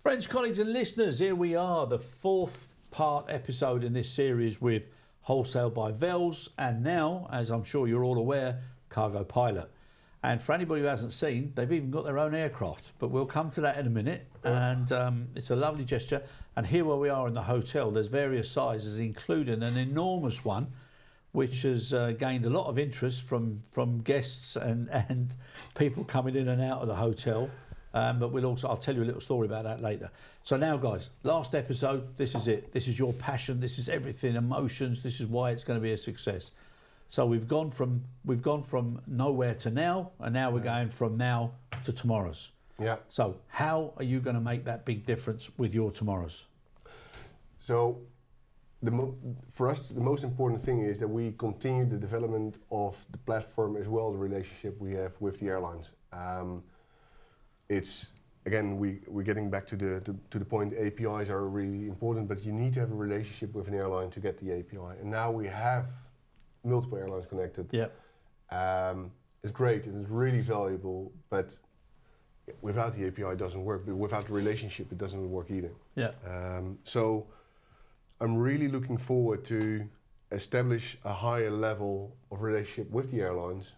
Friends, colleagues and listeners, here we are, the fourth part episode in this series with Wholesale by Vels, and now, as I'm sure you're all aware, CargoPilot. And for anybody who hasn't seen, they've even got their own aircraft, but we'll come to that in a minute. And it's a lovely gesture. And here where we are in the hotel, there's various sizes, including an enormous one, which has gained a lot of interest from guests and people coming in and out of the hotel. But I'll tell you a little story about that later. So now, guys, last episode, this is it. This is your passion. This is everything, emotions. This is why it's going to be a success. So we've gone from nowhere to now, and now we're going from now to tomorrow's. Yeah. So how are you going to make that big difference with your tomorrows? So for us, the most important thing is that we continue the development of the platform as well, the relationship we have with the airlines. It's again we're getting back to the point. APIs are really important, but you need to have a relationship with an airline to get the API. And now we have multiple airlines connected. Yeah. It's great and it's really valuable, but without the API it doesn't work. But without the relationship, it doesn't work either. Yeah. So I'm really looking forward to establish a higher level of relationship with the airlines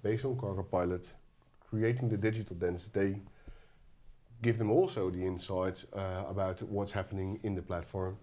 based on CargoPilot, creating the digital density, give them also the insights about what's happening in the platform,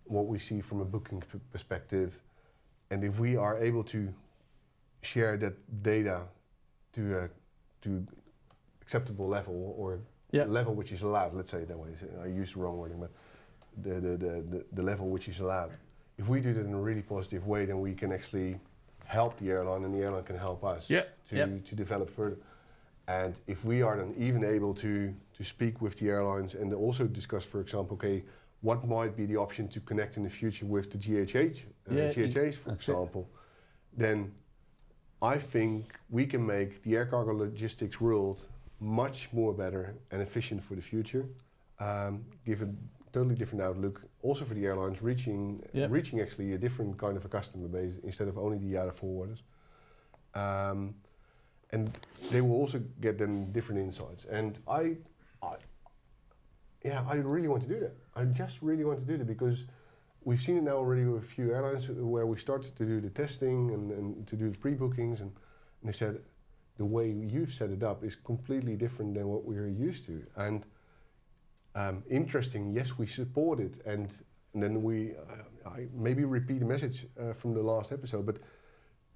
what we see from a booking perspective, and if we are able to share that data to acceptable level or level which is allowed, let's say it that way. I used the wrong wording, but the level which is allowed. If we do that in a really positive way, then we can actually help the airline, and the airline can help us to develop further. And if we are then even able to speak with the airlines and also discuss, for example, okay, what might be the option to connect in the future with the GHAs, for example, then I think we can make the air cargo logistics world much more better and efficient for the future, give a totally different outlook, also for the airlines, reaching actually a different kind of a customer base instead of only the data forwarders. And they will also get then different insights. And I really want to do that. I just really want to do that because we've seen it now already with a few airlines where we started to do the testing and to do the pre-bookings, and they said the way you've set it up is completely different than what we're used to. And interesting, yes, we support it, and then I maybe repeat the message from the last episode, but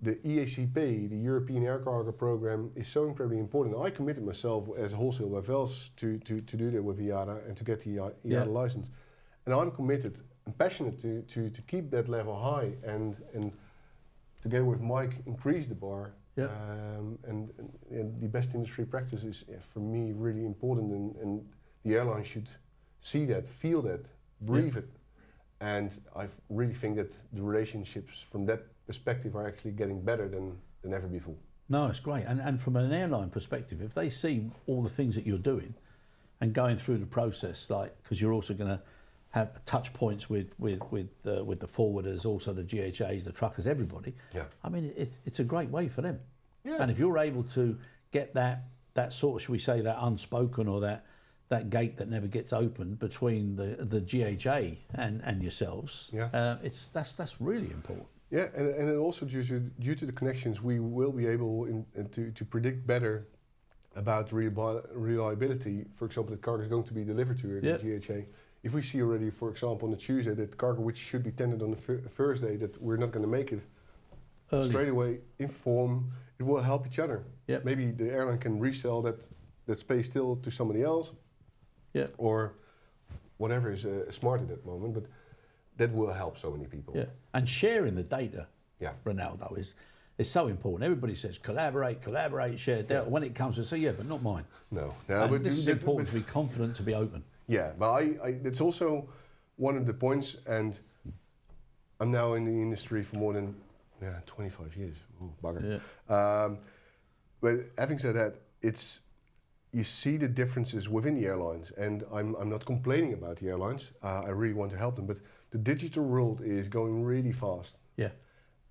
the EACP, the European Air Cargo Program, is so incredibly important. I committed myself as a Wholesale by Vels to do that with IATA and to get the IATA license. And I'm committed and passionate to keep that level high and together with Mike increase the bar. Yeah. And the best industry practice is for me really important, and the airline should see that, feel that, breathe it. And I really think that the relationships from that perspective are actually getting better than ever before. No, it's great. And from an airline perspective, if they see all the things that you're doing and going through the process, like, because you're also going to have touch points with the forwarders, also the GHAs, the truckers, everybody. Yeah. I mean, it's a great way for them. Yeah. And if you're able to get that sort of, should we say, that unspoken or that gate that never gets opened between the GHA and yourselves, that's really important. Yeah, and it also due to the connections, we will be able to predict better about reliability. For example, that cargo is going to be delivered to the GHA. If we see already, for example, on the Tuesday that cargo which should be tendered on the Thursday that we're not going to make it, straight away inform. It will help each other. Yep. Maybe the airline can resell that space still to somebody else, or whatever is smart at that moment. But that will help so many people. Yeah, and sharing the data, Rinaldo, is so important. Everybody says collaborate, share data. When it comes to say, but not mine. No, but this is important to be confident, to be open. Yeah, but it's also one of the points, and I'm now in the industry for more than 25 years. Ooh, bugger. Yeah. But having said that, you see the differences within the airlines, and I'm not complaining about the airlines. I really want to help them, but the digital world is going really fast. Yeah.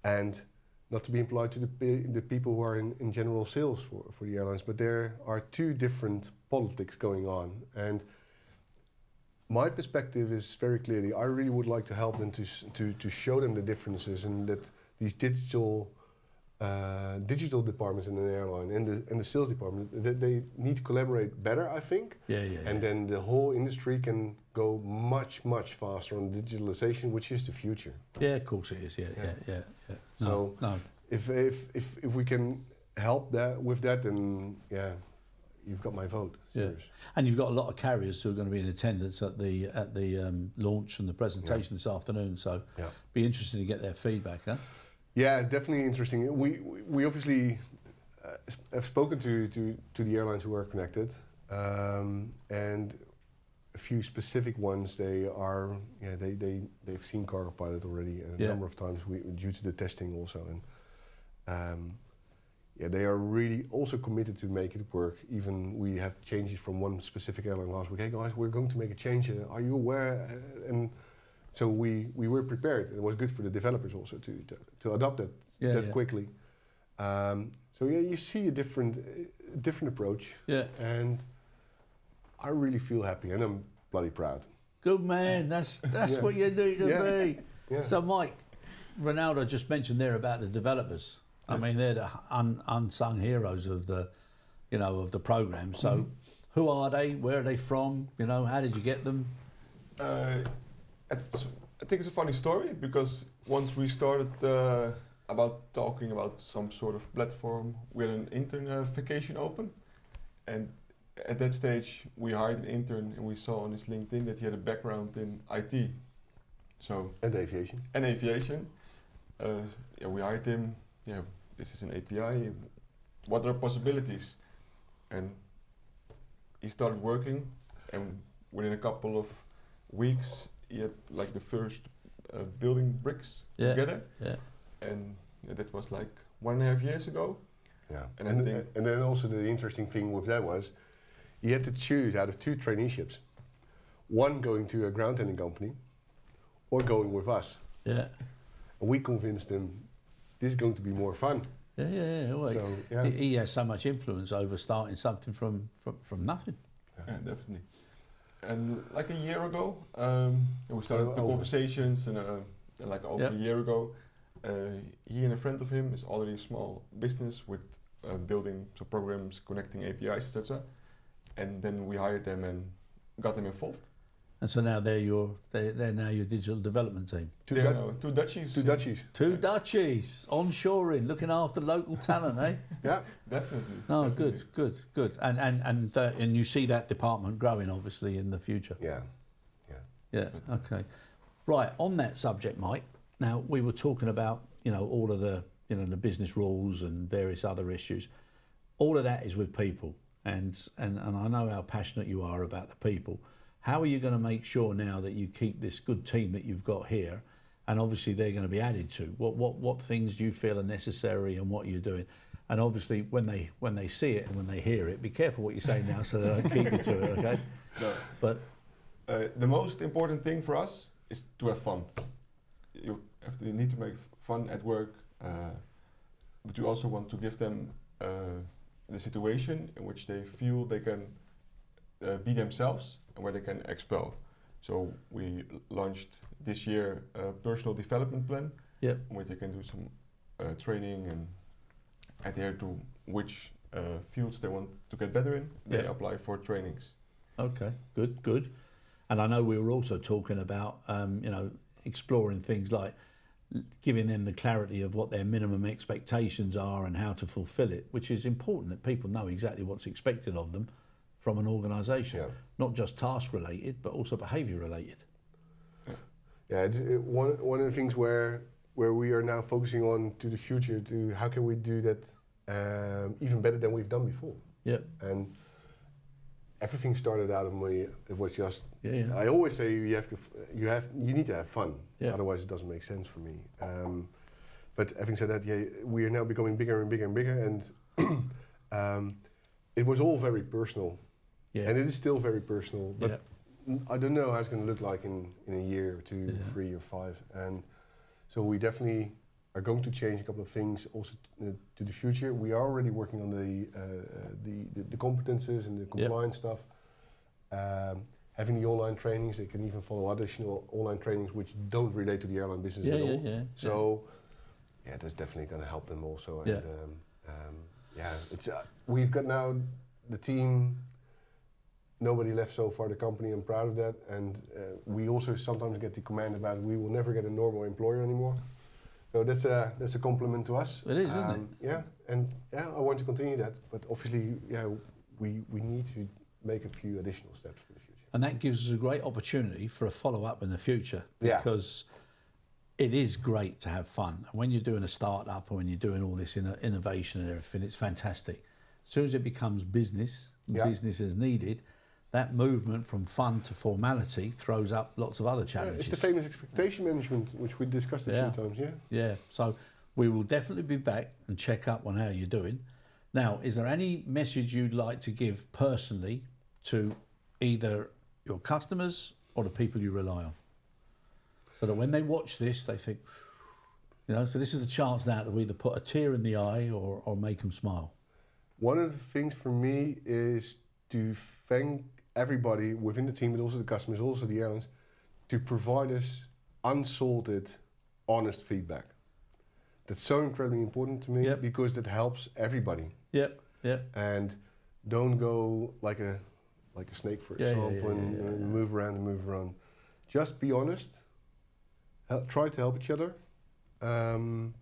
And not to be implied to the people who are in general sales for the airlines, but there are two different politics going on. And my perspective is very clearly, I really would like to help them to show them the differences, and that these digital departments in an airline and the sales department, that they need to collaborate better, I think. And then the whole industry can go much faster on digitalization, which is the future. Yeah, of course it is. Yeah. So if we can help with that, then you've got my vote. Serious. And you've got a lot of carriers who are going to be in attendance at the launch and the presentation this afternoon. So be interested to get their feedback, huh? Yeah, definitely interesting. We obviously have spoken to the airlines who are connected, and a few specific ones. They've seen CargoPilot already a number of times due to the testing also, and they are really also committed to make it work. Even we have changes from one specific airline last week. Hey guys, we're going to make a change. Are you aware? And so we were prepared. It was good for the developers also to adopt that quickly. So you see a different approach. Yeah. And I really feel happy, and I'm bloody proud. Good man. That's what you need to be. Yeah. So Mike, Rinaldo just mentioned there about the developers. Yes. I mean, they're the unsung heroes of the program. So who are they? Where are they from? How did you get them? I think it's a funny story, because once we started about talking about some sort of platform, we had an intern vacation open, and at that stage we hired an intern, and we saw on his LinkedIn that he had a background in IT. And aviation. We hired him. This is an API. What are possibilities? And he started working, and within a couple of weeks he had like the first building bricks together. Yeah. And that was like 1.5 years ago. Yeah. And then also the interesting thing with that was, he had to choose out of 2 traineeships, one going to a ground handling company, or going with us. Yeah. And we convinced him this is going to be more fun. Yeah. Well, so, he has so much influence over starting something from nothing. Yeah, definitely. And like a year ago, we started the conversations, and like over a year ago, he and a friend of him is already a small business with building some programs, connecting APIs, etc. And then we hired them and got them involved. And so now they're now your digital development team. Two Dutchies. Two Dutchies, onshoring, looking after local talent, eh? Yeah, definitely. Oh, definitely. Good. And you see that department growing, obviously, in the future. Yeah. Okay. Right. On that subject, Mike. Now we were talking about all of the the business rules and various other issues. All of that is with people, and I know how passionate you are about the people. How are you going to make sure now that you keep this good team that you've got here, and obviously they're going to be added to? What things do you feel are necessary, and what you're doing? And obviously when they see it and when they hear it, be careful what you say now so they don't keep you to it, okay? No. But the most important thing for us is to have fun. You need to make fun at work, but you also want to give them the situation in which they feel they can be themselves and where they can expel. So we launched this year a personal development plan, where they can do some training and adhere to which fields they want to get better in. They apply for trainings. Okay, good. And I know we were also talking about exploring things like giving them the clarity of what their minimum expectations are and how to fulfill it, which is important that people know exactly what's expected of them from an organisation, not just task related, but also behaviour related. One of the things where we are now focusing on to the future, to how can we do that even better than we've done before. And everything started out of me. It was just. I always say you need to have fun. Otherwise, it doesn't make sense for me. But having said that, we are now becoming bigger and bigger and bigger, and it was all very personal. And it is still very personal, but I don't know how it's going to look like in a year or 2, 3 or 5. And so we definitely are going to change a couple of things also to the future. We are already working on the competences and the compliance stuff. Having the online trainings, they can even follow additional online trainings which don't relate to the airline business at all. So, that's definitely going to help them also. And, it's we've got now the team. Nobody left so far the company. I'm proud of that. And we also sometimes get the command about we will never get a normal employer anymore. So that's a compliment to us. It is, isn't it? Yeah, and I want to continue that. But obviously, we need to make a few additional steps for the future. And that gives us a great opportunity for a follow-up in the future, because it is great to have fun. And when you're doing a start-up or when you're doing all this innovation and everything, it's fantastic. As soon as it becomes business, business is needed, that movement from fun to formality throws up lots of other challenges. It's the famous expectation management, which we discussed a few times, Yeah, so we will definitely be back and check up on how you're doing. Now, is there any message you'd like to give personally to either your customers or the people you rely on, so that when they watch this, they think, so this is a chance now to either put a tear in the eye or make them smile? One of the things for me is to thank everybody within the team, but also the customers, also the airlines, to provide us unsalted, honest feedback. That's so incredibly important to me because that helps everybody. And don't go like a snake, for example, and move around. Just be honest. Try to help each other, and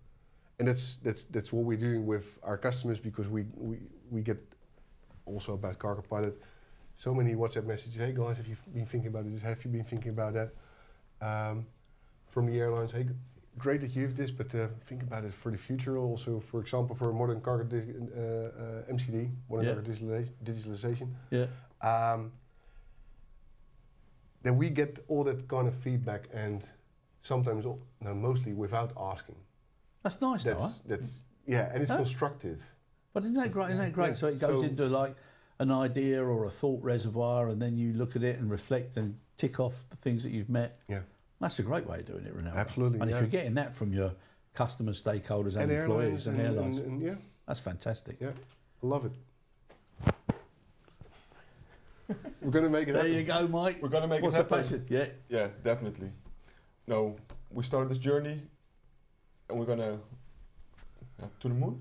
that's what we're doing with our customers, because we get also about CargoPilot so many WhatsApp messages. Hey guys, have you been thinking about this? Have you been thinking about that? From the airlines, hey, great that you have this, but think about it for the future. Also, for example, for modern cargo MCD, modern cargo digitalization. Then we get all that kind of feedback, and sometimes, mostly without asking. That's nice, and it's constructive. But isn't that great? Isn't that great? Yeah. So it goes into like an idea or a thought reservoir, and then you look at it and reflect and tick off the things that you've met. That's a great way of doing it, Rinaldo. Absolutely. And if you're getting that from your customers, stakeholders, and employees and airlines, and that's fantastic. Yeah, I love it. We're going to make it happen. There you go, Mike. We're going to make it happen. What's the passion? Yeah, definitely. No, we started this journey, and we're going to the moon.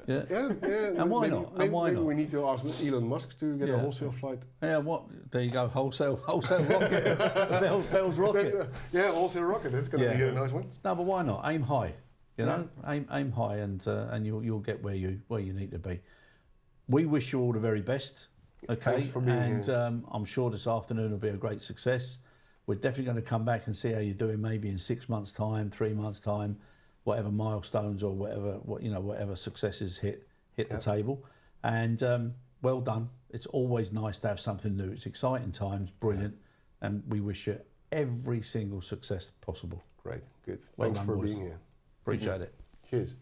Yeah. And why not? Maybe we need to ask Elon Musk to get a wholesale flight. Yeah, there you go, wholesale rocket, Vels rocket. Wholesale rocket. That's going to be a nice one. No, but why not? Aim high. Aim high, and you'll get where you need to be. We wish you all the very best. Okay, thanks for being here. I'm sure this afternoon will be a great success. We're definitely going to come back and see how you're doing, maybe in 6 months' time, 3 months' time, whatever milestones or whatever successes hit the table. And well done. It's always nice to have something new. It's exciting times, brilliant, and we wish you every single success possible. Great, good. Well Thanks done, for boys. being here. Appreciate it. Cheers.